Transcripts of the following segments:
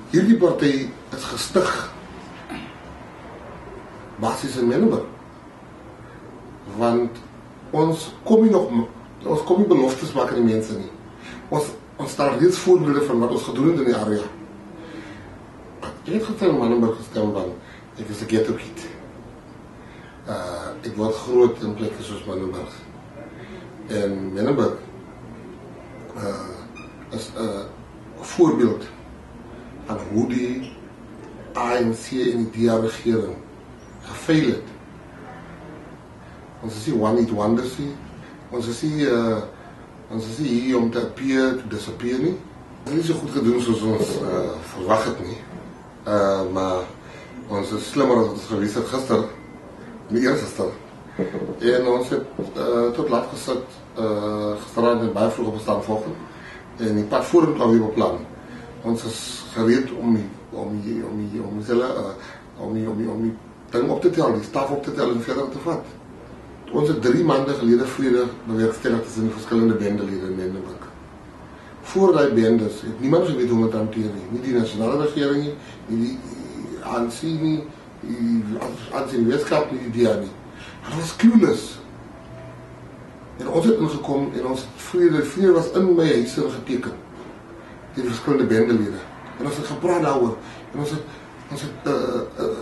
Hierdie party is gestig basies in Menenberg. Want ons kom nie beloftes maak aan die mense nie. Ons stel reeds voorbeelde van wat ons gedoen het in die area. Ek het gesê in Menenberg gestem van, ek is 'n ghetto kid. Ek word groot in plekke soos Menenberg. En Menenberg is 'n voorbeeld van hoe die ANC en die DA-regering gefaal het. Ons is nie one-hit wonders nie. Ons is nie hier om te appear, to disappear nie. Ons het nie so goed gedoen soos ons verwag het nie. Maar ons is slimmer as ons gewees het gister, die eergister. En ons het tot laat gesit, gisterand en baie vroeg opgestaan vanoggend. En die pad vorentoe alweer beplan. Ons is gereed om die ding op te tel, die staf op te tel en verder te vat. Ons het 3 maande gelede vrede bewerkstellig tussen die verskillende bendelede in Menenberg. Voor die bendes het niemand geweet hoe om het hanteer nie die nasionale regering nie die ANC nie, die ANC-wetenskap nie, die DA nie. Het was clueless. En ons het ingekom en ons vrede was in my huise geteken. Die verskillende bendelede. En ons het gepraat daaroor. En ons het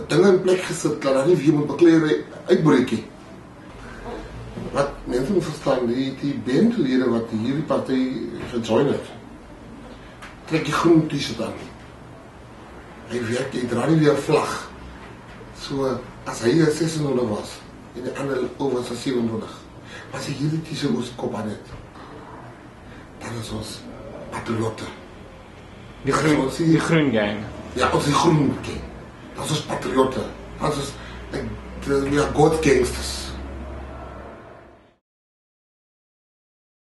dinge in plek gesit, dat daar nie weer moet beklei uitbreek nie. Wat mense moet verstaan, die bendelede wat hierdie party gejoin het, trek die groen t-shirt aan. Hy dra nie weer vlag. So, as hy 600 was, en die ander over 700, as hy hierdie t-shirt oor sy kop aan het, dan is ons patriotte. Die groen gang. Ja, ons die groen gang. Dat is ons patriotte. Dat is, we are God gangsters.